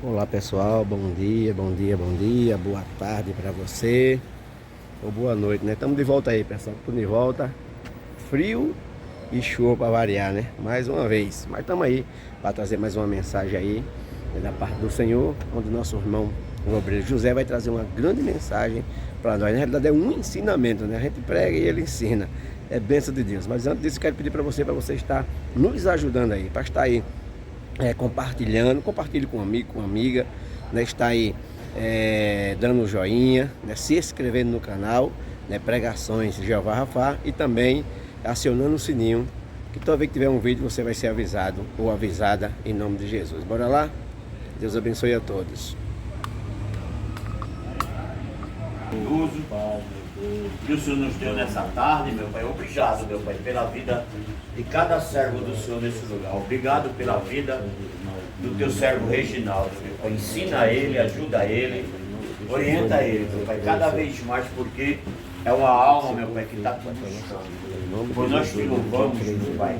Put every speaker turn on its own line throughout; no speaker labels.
Olá pessoal, bom dia, bom dia, bom dia, boa tarde para você, ou boa noite, né? Estamos de volta aí, pessoal, tudo de volta, frio e chuva para variar, né? Mais uma vez, mas estamos aí para trazer mais uma mensagem aí, né, da parte do Senhor, onde nosso irmão, o obreiro José, vai trazer uma grande mensagem para nós. Na realidade é um ensinamento, né? A gente prega e ele ensina, é bênção de Deus. Mas antes disso, quero pedir para você estar nos ajudando aí, para estar aí compartilhando, compartilhe com um amigo, com uma amiga, né, está aí dando um joinha, né, se inscrevendo no canal, né, Pregações Jeová Rafá, e também acionando o sininho, que toda vez que tiver um vídeo você vai ser avisado ou avisada em nome de Jesus. Bora lá? Deus abençoe a todos.
Que o Senhor nos deu nessa tarde, meu Pai. Obrigado, meu Pai, pela vida de cada servo do Senhor nesse lugar. Obrigado pela vida do teu servo Reginaldo, meu Pai. Ensina ele, ajuda ele, orienta ele, meu Pai, cada vez mais, porque é uma alma, meu Pai, que está buscando. Pois nós te louvamos, meu Pai,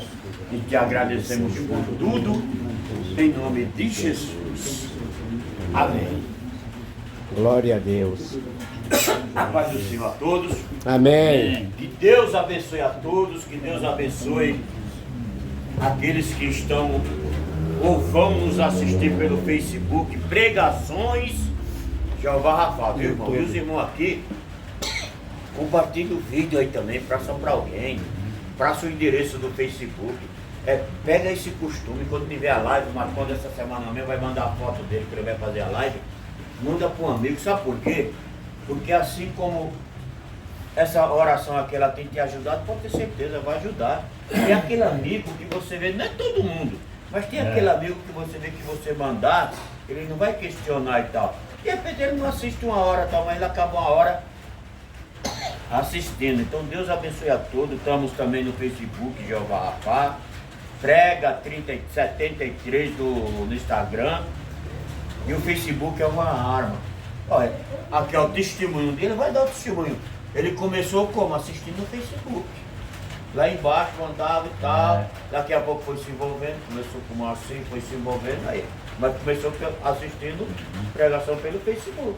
e te agradecemos por tudo, em nome de Jesus. Amém.
Glória a Deus.
A paz do Senhor a todos.
Amém.
Que Deus abençoe a todos, que Deus abençoe aqueles que estão ou vão nos assistir pelo Facebook, Pregações Jeová Rafá, viu, irmão? E os irmãos aqui, compartilha o vídeo aí também, passa para alguém, passa o endereço do Facebook. Pega esse costume, quando tiver a live, mas quando essa semana mesmo vai mandar a foto dele que ele vai fazer a live, manda para um amigo, sabe por quê? Porque assim como essa oração aqui, ela tem te ajudado, pode ter certeza, vai ajudar. Tem aquele amigo que você vê, não é todo mundo, mas tem aquele amigo que você vê que você mandar, ele não vai questionar e tal. De repente ele não assiste uma hora, tal, mas ele acaba uma hora assistindo. Então Deus abençoe a todos. Estamos também no Facebook, Jeová Rafá, Prega 73 no Instagram, e o Facebook é uma arma. Olha, aqui é o testemunho dele, vai dar o testemunho. Ele começou como? Assistindo no Facebook. Lá embaixo andava e tal, daqui a pouco foi se envolvendo, começou como assim, foi se envolvendo aí. Mas começou assistindo pregação pelo Facebook.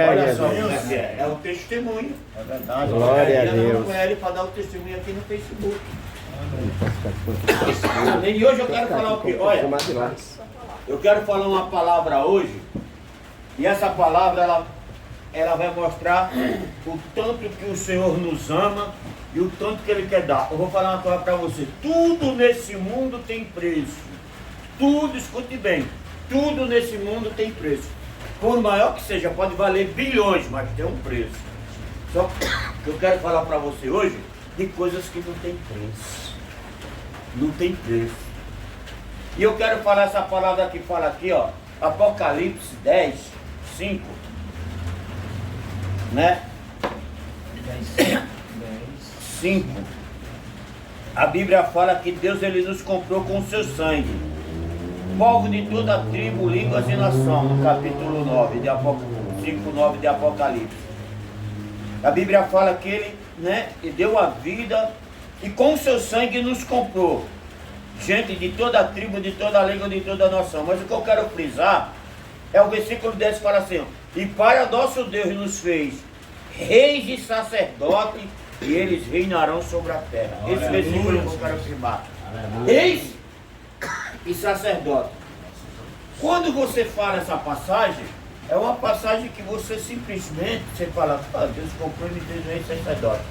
Olha só como é que é. É o testemunho. É verdade.
Glória a Deus.
Com ele para dar o testemunho aqui no Facebook. E hoje eu quero falar o quê? Olha, eu quero falar uma palavra hoje. E essa palavra, ela vai mostrar o tanto que o Senhor nos ama e o tanto que Ele quer dar. Eu vou falar uma coisa para você. Tudo nesse mundo tem preço. Tudo, escute bem. Tudo nesse mundo tem preço. Por maior que seja, pode valer bilhões, mas tem um preço. Só que eu quero falar para você hoje de coisas que não tem preço. Não tem preço. E eu quero falar essa palavra que fala aqui, ó. Apocalipse 10, 5, né? 5. A Bíblia fala que Deus ele nos comprou com o seu sangue. Povo de toda tribo, línguas e nação, no capítulo 9 de 5, 9 de Apocalipse. A Bíblia fala que ele, né, deu a vida e com o seu sangue nos comprou. Gente de toda a tribo, de toda a língua, de toda a nação. Mas o que eu quero frisar é o versículo 10 que fala assim, ó, e para nosso Deus nos fez reis e sacerdotes, e eles reinarão sobre a terra. Esse versículo eu quero afirmar. Reis e sacerdotes. Quando você fala essa passagem, é uma passagem que você simplesmente, você fala, Deus comprou e me fez reis e sacerdote.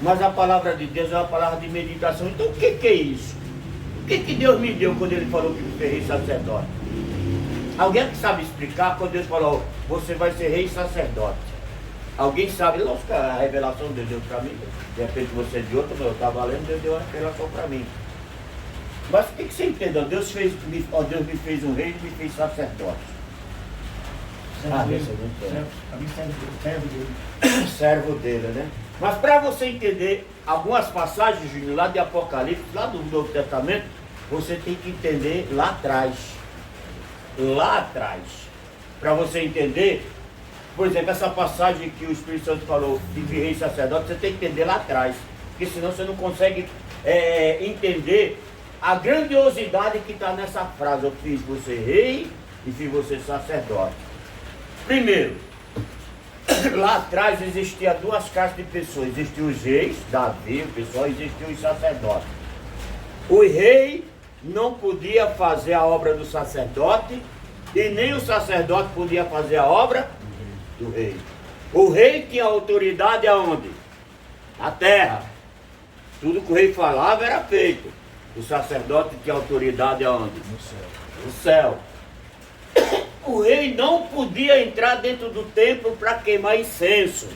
Mas a palavra de Deus é uma palavra de meditação. Então o que é isso? O que Deus me deu quando Ele falou que me fez rei e sacerdote? Alguém que sabe explicar quando Deus falou, você vai ser rei e sacerdote? Alguém sabe? Lógico que a revelação Deus deu para mim. De repente você é de outro, eu estava lendo, Deus deu a revelação para mim. Mas o que você entendeu? Deus me fez um rei e me fez sacerdote. Servo dele, né? Mas para você entender algumas passagens, Júnior, lá de Apocalipse, lá do Novo Testamento, você tem que entender lá atrás. Lá atrás. Para você entender, por exemplo, essa passagem que o Espírito Santo falou de rei e sacerdote, você tem que entender lá atrás. Porque senão você não consegue entender a grandiosidade que está nessa frase: eu fiz você rei e fiz você sacerdote. Primeiro, lá atrás existia duas castas de pessoas. Existiam os reis, Davi, o pessoal, existiam os sacerdotes. O rei não podia fazer a obra do sacerdote e nem o sacerdote podia fazer a obra do rei. O rei tinha autoridade aonde? Na terra. Tudo que o rei falava era feito. O sacerdote tinha autoridade aonde?
No céu.
No céu. O rei não podia entrar dentro do templo para queimar incenso.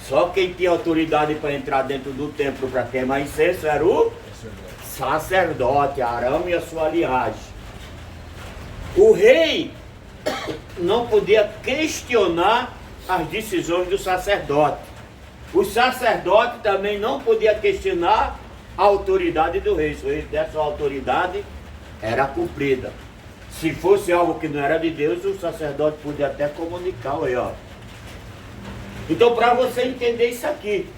Só quem tinha autoridade para entrar dentro do templo para queimar incenso era o sacerdote, Arão e a sua linhagem. O rei não podia questionar as decisões do sacerdote. O sacerdote também não podia questionar a autoridade do rei. Se o rei desse a autoridade, era cumprida. Se fosse algo que não era de Deus, o sacerdote podia até comunicar o rei, ó. Então, para você entender isso aqui,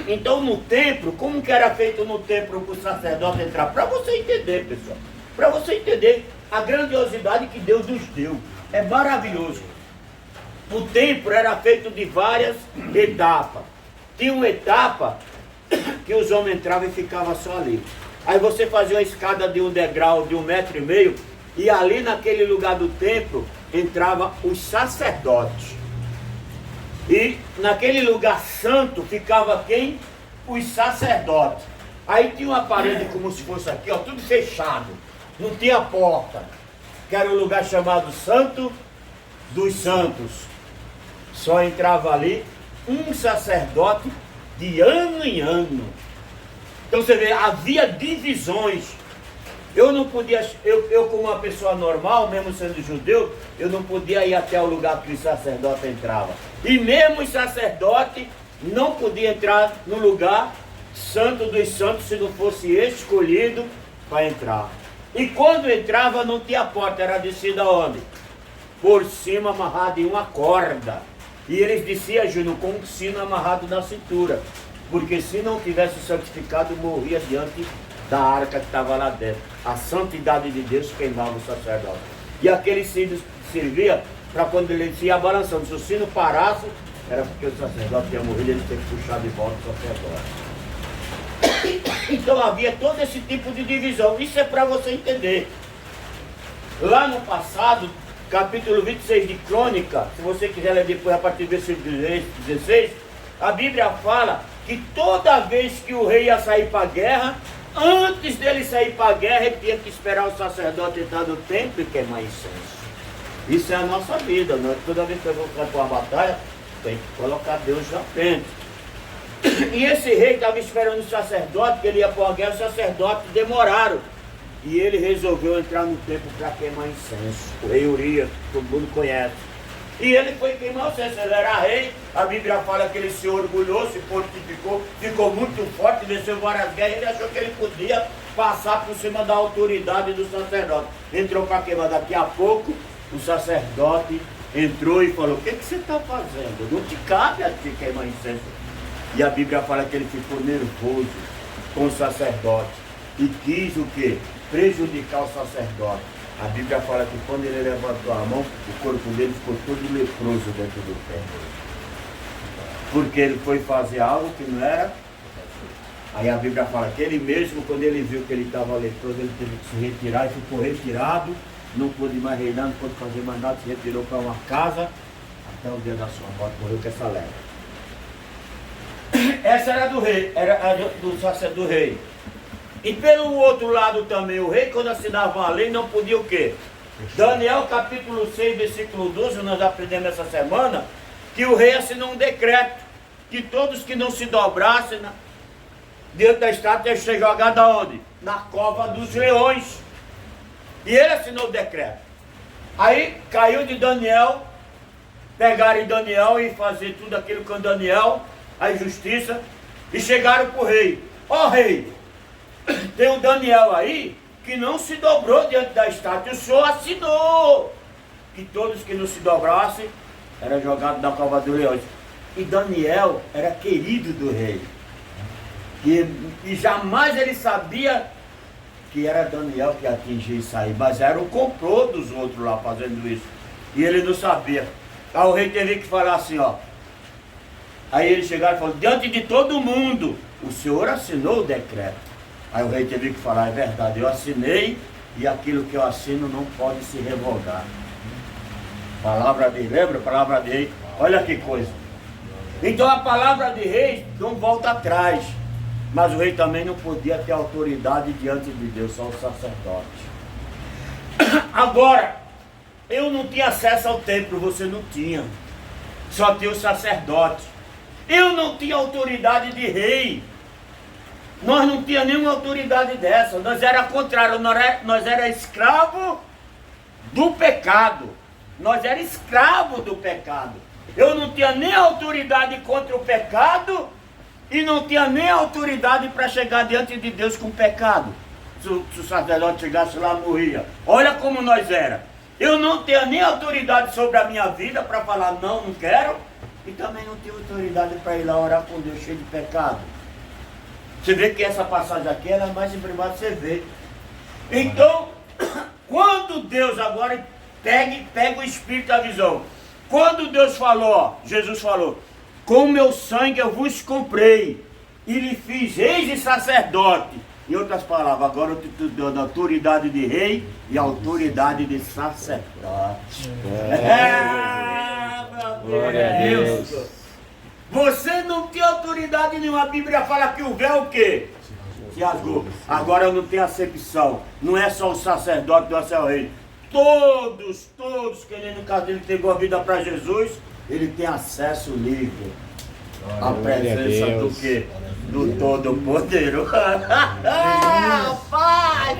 então no templo, como que era feito no templo para o sacerdote entrar? Para você entender, pessoal, para você entender a grandiosidade que Deus nos deu. É maravilhoso. O templo era feito de várias etapas. Tinha uma etapa que os homens entravam e ficavam só ali. Aí você fazia uma escada de um degrau de 1,5 metros, e ali naquele lugar do templo entravam os sacerdotes. E naquele lugar santo ficava quem? Os sacerdotes. Aí tinha uma parede como se fosse aqui, ó, tudo fechado. Não tinha porta. Que era um lugar chamado Santo dos Santos. Só entrava ali um sacerdote de ano em ano. Então você vê, havia divisões. Eu não podia, eu como uma pessoa normal, mesmo sendo judeu, eu não podia ir até o lugar que o sacerdote entrava. E mesmo o sacerdote não podia entrar no lugar santo dos santos se não fosse escolhido para entrar. E quando entrava não tinha porta, era descida onde? Por cima, amarrado em uma corda. E eles desciam, Júnior, com um sino amarrado na cintura. Porque se não tivesse santificado, morria diante da arca que estava lá dentro. A santidade de Deus queimava o sacerdote. E aquele sino servia para quando ele ia balançando. Se o sino parasse, era porque o sacerdote tinha morrido, ele tinha que puxar de volta o sacerdote. Então havia todo esse tipo de divisão. Isso é para você entender. Lá no passado, capítulo 26 de Crônica, se você quiser ler depois a partir do versículo 16, a Bíblia fala que toda vez que o rei ia sair para a guerra, antes dele sair para a guerra, ele tinha que esperar o sacerdote entrar no templo e queimar incenso. Isso é a nossa vida, não é? Toda vez que eu vou para uma batalha, tem que colocar Deus na frente. E esse rei estava esperando o sacerdote, que ele ia para a guerra, os sacerdotes demoraram. E ele resolveu entrar no templo para queimar incenso. O rei Urias, todo mundo conhece. E ele foi queimar o incenso, ele era rei. A Bíblia fala que ele se orgulhou, se fortificou, ficou muito forte, venceu várias guerras. Ele achou que ele podia passar por cima da autoridade do sacerdote. Entrou para queimar. Daqui a pouco, o sacerdote entrou e falou: o que você está fazendo? Não te cabe a ti queimar incenso. E a Bíblia fala que ele ficou nervoso com o sacerdote e quis o quê? Prejudicar o sacerdote. A Bíblia fala que quando ele levantou a mão, o corpo dele ficou todo leproso dentro do templo. Porque ele foi fazer algo que não era. Aí a Bíblia fala que ele mesmo, quando ele viu que ele estava leproso, ele teve que se retirar e ficou retirado. Não pôde mais reinar, não pôde fazer mais nada, se retirou para uma casa até o dia da sua morte, morreu com essa lepra. Essa era do rei, era do sacerdote do rei. E pelo outro lado também, o rei, quando assinava a lei, não podia o quê? Daniel capítulo 6, versículo 12, nós aprendemos essa semana, que o rei assinou um decreto, que todos que não se dobrassem diante da estátua iam ser jogados aonde? Na cova dos leões. E ele assinou o decreto. Aí caiu de Daniel, pegaram em Daniel e fazer tudo aquilo com Daniel, a injustiça, e chegaram para o rei. Ó rei, tem o Daniel aí que não se dobrou diante da estátua. O senhor assinou que todos que não se dobrassem eram jogados na cova dos leões. E Daniel era querido do rei. E jamais ele sabia que era Daniel que atingia isso aí, mas era o complô dos outros lá fazendo isso. E ele não sabia. Aí o rei teve que falar assim, ó. Aí ele chegaram e falou, diante de todo mundo, o senhor assinou o decreto. Aí o rei teve que falar, é verdade, eu assinei e aquilo que eu assino não pode se revogar. Palavra de rei, lembra? Palavra de rei. Olha que coisa. Então a palavra de rei não volta atrás. Mas o rei também não podia ter autoridade diante de Deus, só o sacerdote. Agora, eu não tinha acesso ao templo, você não tinha. Só tinha o sacerdote. Eu não tinha autoridade de rei. Nós não tínhamos nenhuma autoridade dessa. Nós era contrário, nós era escravo do pecado. Nós era escravo do pecado. Eu não tinha nem autoridade contra o pecado e não tinha nem autoridade para chegar diante de Deus com pecado. Se o sacerdote chegasse lá, morria. Olha como nós era. Eu não tinha nem autoridade sobre a minha vida para falar não quero. E também não tinha autoridade para ir lá orar com Deus cheio de pecado. Você vê que essa passagem aqui era mais em privado, você vê. Então, quando Deus agora pega o Espírito da visão. Quando Deus falou, ó, Jesus falou, com meu sangue eu vos comprei e lhe fiz reis e sacerdote. Em outras palavras, agora eu estou dando autoridade de rei e autoridade de sacerdote.
Glória a Deus.
Você não tem autoridade nenhuma. A Bíblia fala que o véu o quê? Se rasgou. Agora eu não tenho acepção. Não é só o sacerdote, não é só o rei. Todos que ele no caso dele entregou a vida para Jesus, ele tem acesso livre à presença do quê? Do Todo-Poderoso. Rapaz!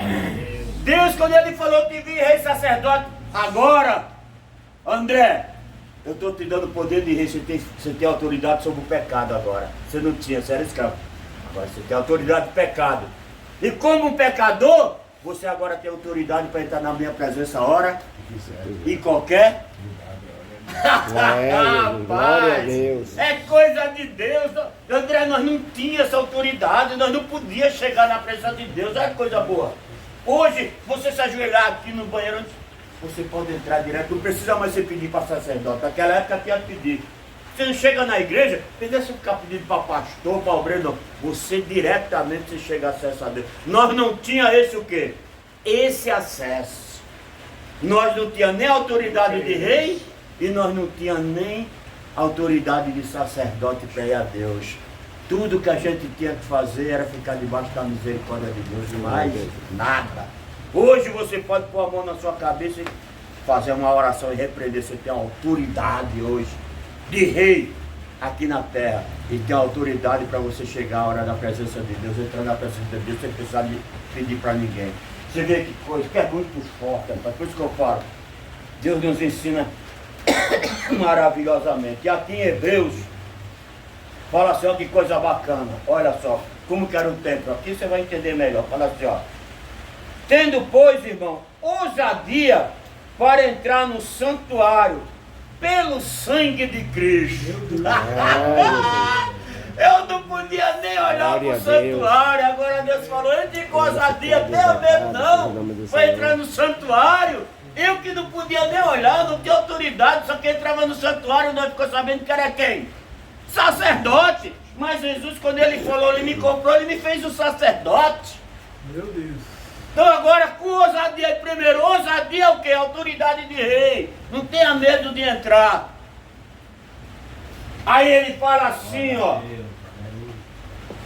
Deus, quando ele falou que vinha rei sacerdote, agora, André, eu estou te dando poder de rei, você tem autoridade sobre o pecado agora. Você não tinha, você era escravo. Agora você tem autoridade do pecado. E como um pecador, você agora tem autoridade para entrar na minha presença a hora e qualquer.
Glória a Deus.
É coisa de Deus. André, nós não tínhamos essa autoridade, nós não podíamos chegar na presença de Deus. É coisa boa. Hoje, você se ajoelhar aqui no banheiro, você pode entrar direto, não precisa mais você pedir para sacerdote. Naquela época tinha que pedir. Você não chega na igreja, precisa ficar pedindo para pastor, para obreiro, não. Você diretamente você chega a acesso a Deus. Nós não tínhamos esse o quê? Esse acesso. Nós não tínhamos nem autoridade de rei e nós não tínhamos nem autoridade de sacerdote para ir a Deus. Tudo que a gente tinha que fazer era ficar debaixo da misericórdia de Deus, mais nada. Hoje você pode pôr a mão na sua cabeça e fazer uma oração e repreender. Você tem autoridade hoje de rei aqui na terra e tem autoridade para você chegar à hora da presença de Deus, entrar na presença de Deus sem precisar de pedir para ninguém. Você vê que coisa, que é muito forte, rapaz. Por isso que eu falo, Deus nos ensina maravilhosamente. E aqui em Hebreus fala assim, ó, que coisa bacana. Olha só, como que era o templo. Aqui você vai entender melhor. Fala assim, ó. Tendo, pois, irmão, ousadia para entrar no santuário pelo sangue de Cristo. Eu não podia nem olhar para o santuário. Agora Deus falou, entre com ousadia, tenha medo não, para entrar no santuário. Eu que não podia nem olhar, não tinha autoridade, só que entrava no santuário, nós ficamos sabendo que era quem? Sacerdote. Mas Jesus, quando ele falou, ele me comprou, ele me fez o sacerdote.
Meu Deus.
Então agora com ousadia, primeiro, ousadia é o quê? Autoridade de rei. Não tenha medo de entrar. Aí ele fala assim, ó.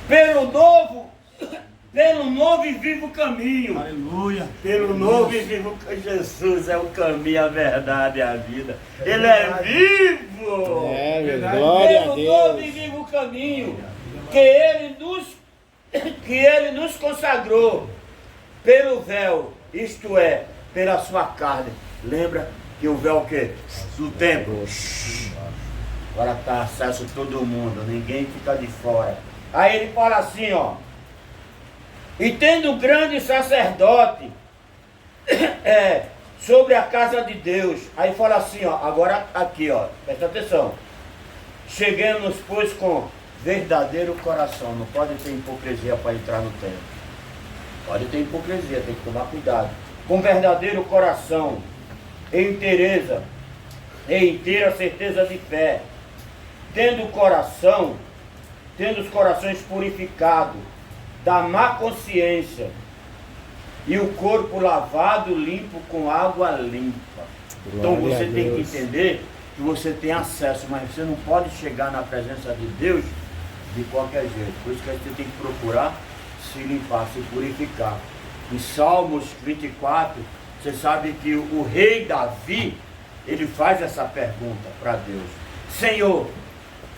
Pelo novo e vivo caminho.
Aleluia.
Pelo novo e vivo caminho. Jesus é o caminho, a verdade e a vida. Ele é vivo.
Glória a
Pelo novo e
Deus.
vivo caminho que ele nos consagrou pelo véu, isto é, pela sua carne. Lembra que o véu o quê? Do templo. Agora está acesso a todo mundo, ninguém fica de fora. Aí ele fala assim, ó. E tendo grande sacerdote sobre a casa de Deus. Aí fala assim, ó. Agora aqui, ó. Presta atenção. Cheguemos, pois, com verdadeiro coração. Não pode ter hipocrisia para entrar no templo. Pode ter hipocrisia, tem que tomar cuidado. Com verdadeiro coração, em inteira certeza de fé, tendo os corações purificados da má consciência e o corpo lavado, limpo com água limpa. Então você tem que entender que você tem acesso, mas você não pode chegar na presença de Deus de qualquer jeito. Por isso que você tem que procurar se limpar, se purificar. Em Salmos 24, você sabe que o rei Davi, ele faz essa pergunta para Deus: Senhor,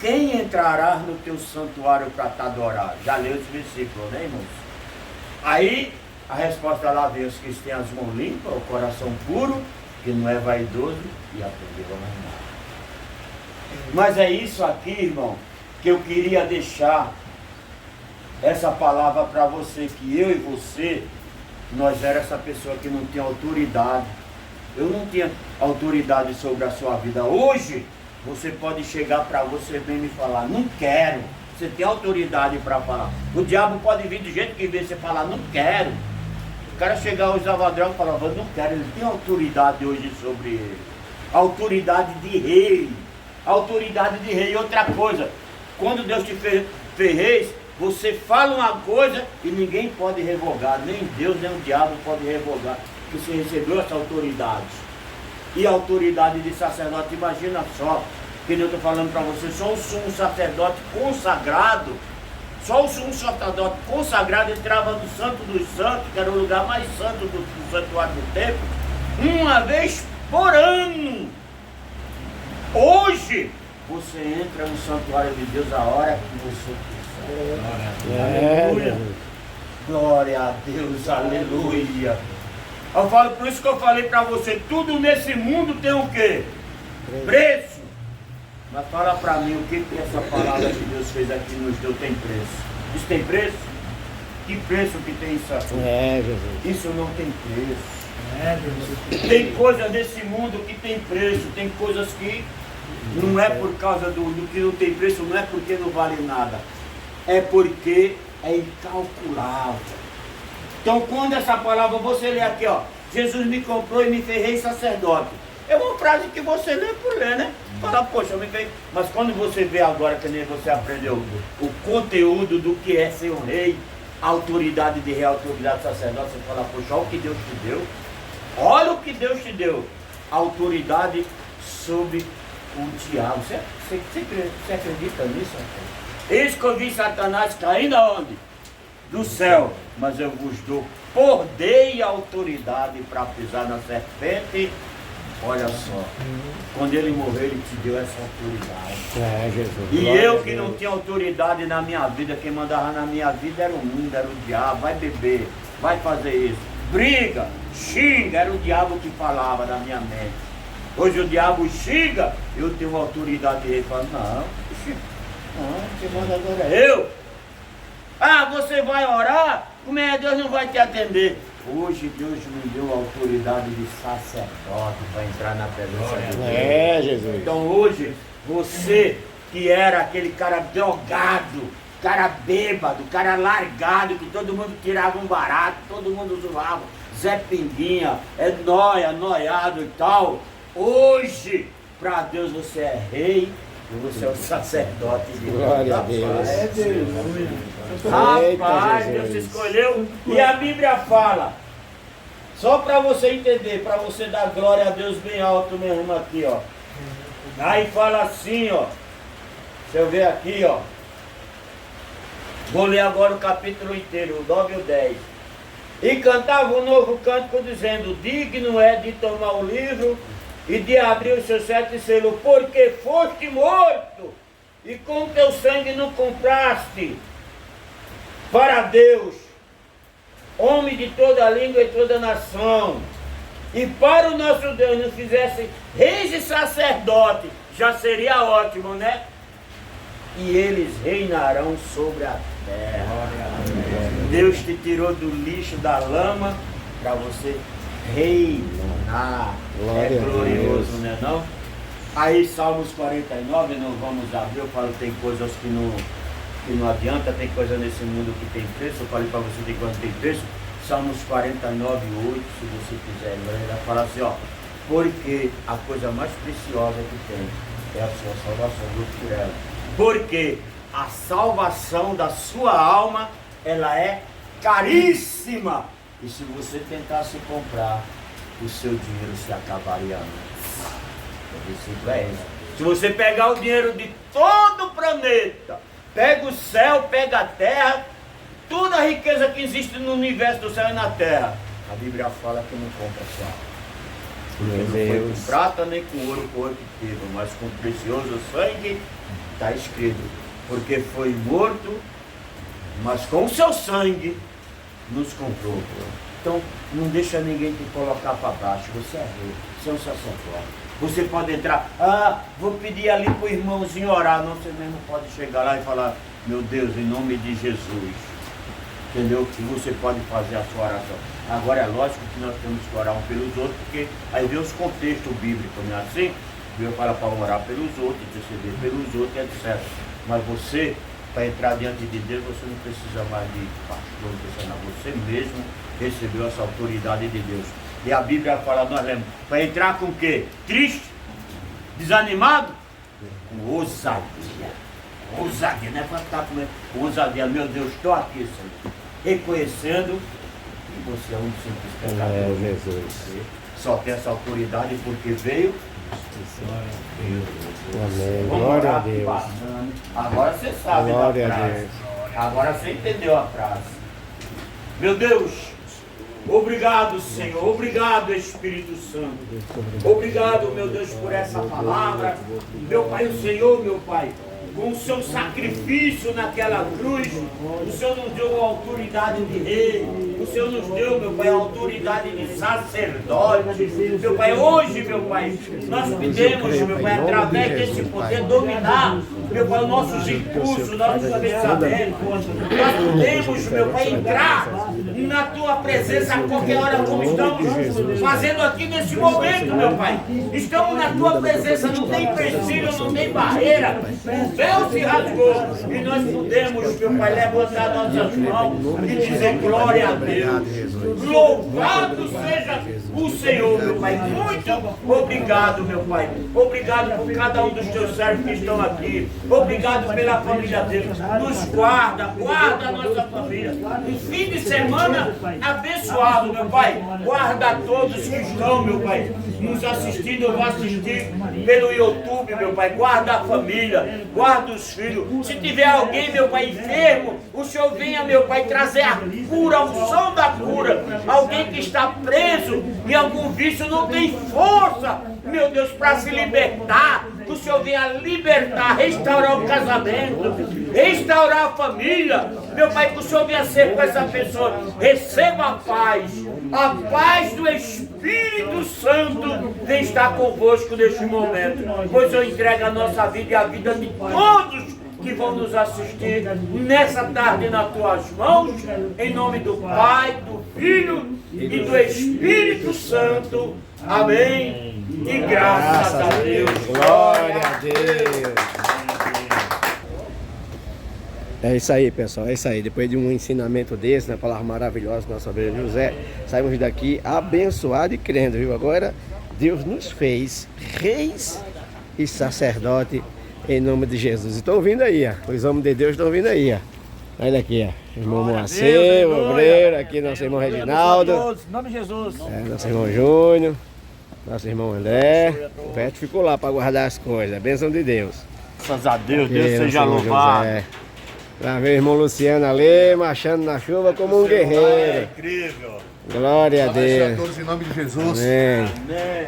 quem entrará no teu santuário para te adorar? Já leu esse versículo, né, irmãos? Aí a resposta lá vem: os que têm as mãos limpas, o coração puro, que não é vaidoso e aprendeu a amar. Mas é isso aqui, irmão, que eu queria deixar essa palavra para você, que eu e você, nós era essa pessoa que não tinha autoridade. Eu não tinha autoridade sobre a sua vida. Hoje, você pode chegar para você bem me falar: não quero. Você tem autoridade para falar. O diabo pode vir do jeito que vê você falar: não quero. O cara chegar hoje usava droga e falava: não quero. Ele tem autoridade hoje sobre ele. Autoridade de rei. Autoridade de rei. E outra coisa, quando Deus te fez reis, você fala uma coisa e ninguém pode revogar. Nem Deus, nem o diabo pode revogar. Que você recebeu essa autoridade. E a autoridade de sacerdote, imagina só, que eu estou falando para você, só o sumo sacerdote consagrado, só o sumo sacerdote consagrado entrava no Santo dos Santos, que era o lugar mais santo do santuário do templo, uma vez por ano. Hoje, você entra no santuário de Deus a hora que você quiser. Aleluia. Glória a Deus, aleluia. Eu falo, por isso que eu falei para você, tudo nesse mundo tem o quê? Preço. Mas fala para mim, o que essa palavra que Deus fez aqui nos deu tem preço? Isso tem preço? Que preço que tem isso aqui?
Jesus.
Isso não tem preço. Jesus. Tem coisas nesse mundo que tem preço, tem coisas que não é por causa do que não tem preço, não é porque não vale nada, é porque é incalculável. Então, quando essa palavra você lê aqui, ó, Jesus me comprou e me fez rei sacerdote. É uma frase que você lê por ler, né? Fala, poxa, eu me fez. Mas quando você vê agora, que nem você aprendeu o conteúdo do que é ser um rei, a autoridade de rei, a autoridade de sacerdote, você fala, poxa, olha o que Deus te deu. Olha o que Deus te deu. Autoridade sobre o diabo. Você acredita nisso? Eis que eu vi Satanás caindo aonde? Do céu. Mas eu vos dou poder e autoridade para pisar na serpente. Olha só, quando ele morreu, ele te deu essa autoridade.
Jesus.
E eu que não tinha autoridade na minha vida, quem mandava na minha vida era o mundo, era o diabo. Vai beber, vai fazer isso, briga, xinga, era o diabo que falava na minha mente. Hoje o diabo xinga, eu tenho uma autoridade de rei. Falo, não, quem manda agora é eu. Ah, você vai orar? Como é que Deus não vai te atender? Hoje Deus me deu a autoridade de sacerdote para entrar na presença de Deus.
Jesus.
Então hoje, você que era aquele cara drogado, cara bêbado, cara largado, que todo mundo tirava um barato, todo mundo zoava, Zé Pinguinha, é nóia, noiado e tal. Hoje, para Deus você é rei e você é o sacerdote de Deus.
Glória a Deus.
É Deus. Rapaz, Deus escolheu. E a Bíblia fala, só para você entender, para você dar glória a Deus bem alto mesmo aqui, ó. Aí fala assim, ó. Deixa eu ver aqui, ó. Vou ler agora o capítulo inteiro, o 9 e o 10. E cantava um novo cântico dizendo: digno é de tomar o livro e de abrir os seus 7 selos, porque foste morto e com teu sangue não compraste para Deus homem de toda língua e toda nação, e para o nosso Deus nos fizesse reis e sacerdote. Já seria ótimo, né? E eles reinarão sobre a terra. Deus te tirou do lixo, da lama, para você reinar. É glorioso, né não? Aí Salmos 49, não vamos abrir, eu falo, tem coisas que não adianta, tem coisa nesse mundo que tem preço. Eu falei para você, tem coisa que tem preço. Salmos 49:8, se você quiser, ele vai falar assim, ó, porque a coisa mais preciosa que tem é a sua salvação, luto por ela. Porque a salvação da sua alma, ela é caríssima. E se você tentasse comprar, o seu dinheiro se acabaria antes. O versículo é esse. Se você pegar o dinheiro de todo o planeta, pega o céu, pega a terra, toda a riqueza que existe no universo do céu e na terra, a Bíblia fala que não compra sua alma. Porque não foi com prata nem com ouro que teve, mas com precioso sangue, está escrito. Porque foi morto, mas com o seu sangue nos comprou. Então, não deixa ninguém te colocar para baixo. Você é rei, você é um sacerdote. Você pode entrar, vou pedir ali para o irmãozinho orar. Não, você mesmo pode chegar lá e falar, meu Deus, em nome de Jesus. Entendeu? Que você pode fazer a sua oração. Agora é lógico que nós temos que orar um pelos outros, porque aí vem os contextos bíblicos, não é assim? Deus fala para orar pelos outros, interceder pelos outros, etc. Mas você, para entrar diante de Deus, você não precisa mais de pastor, não precisa nada. Você mesmo recebeu essa autoridade de Deus. E a Bíblia fala, nós lemos, para entrar com o quê? Triste? Desanimado? Com ousadia. Ousadia, não é para estar com ousadia. Meu Deus, estou aqui, Senhor. Reconhecendo que você é um simples pecador.
Jesus.
Você só tem essa autoridade porque veio.
Amém.
Vamos
Glória a
orar,
Deus.
passando. Agora você sabe
Glória
da
a
frase.
Deus.
Agora você entendeu a frase. Meu Deus, obrigado, Senhor. Obrigado, Espírito Santo. Obrigado, meu Deus, por essa palavra. Meu Pai, o Senhor, meu Pai, com o seu sacrifício naquela cruz, o Senhor nos deu a autoridade de rei, o Senhor nos deu, meu Pai, a autoridade de sacerdote. Meu Pai, hoje, meu Pai, nós pedimos, meu Pai, através desse poder dominar, meu Pai, os nossos impulsos, nossos pensamentos. Nós podemos, meu Pai, entrar na Tua presença a qualquer hora, como estamos fazendo aqui nesse momento, meu Pai. Estamos na Tua presença, não tem empecilho, não tem barreira. O véu se rasgou e nós podemos, meu Pai, levantar nossas mãos e dizer glória a Deus. Louvado seja o Senhor, meu Pai. Muito obrigado, meu Pai. Obrigado por cada um dos Teus servos que estão aqui. Obrigado pela família deles. Nos guarda, guarda a nossa família. Um fim de semana abençoado, meu Pai. Guarda todos que estão, meu Pai, nos assistindo, vão assistir pelo YouTube, meu Pai. Guarda a família, guarda os filhos. Se tiver alguém, meu Pai, enfermo, o Senhor venha, meu Pai, trazer a cura, a unção da cura. Alguém que está preso em algum vício não tem força, meu Deus, para se libertar. Que o Senhor venha libertar, restaurar o casamento, restaurar a família. Meu Pai, que o Senhor venha ser com essa pessoa. Receba a paz do Espírito Santo vem estar convosco neste momento. Pois eu entrego a nossa vida e a vida de todos que vão nos assistir nessa tarde nas Tuas mãos, em nome do Pai, do Filho e do Espírito Santo. Amém. E graças a Deus.
Glória a Deus. É isso aí, pessoal, é isso aí. Depois de um ensinamento desse, né, palavra maravilhosa do nosso obreiro José, saímos daqui abençoados e crendo, viu? Agora, Deus nos fez reis e sacerdote em nome de Jesus. Estão vindo aí, ó. Os homens de Deus estão vindo aí, ó. Olha aqui, ó. Irmão Moacir, o obreiro, aqui nosso irmão Reginaldo.
Em nome de Jesus.
Nosso irmão Júnior, nosso irmão André. O Pet ficou lá para guardar as coisas. Bênção de Deus.
Graças a Deus,
Aqui,
Deus
nosso
seja
irmão
louvado.
José. Lá vem o irmão Luciano ali, marchando na chuva como um guerreiro.
Incrível.
Glória a
Abençoe a
Deus.
todos em nome de Jesus.
Amém.
Amém.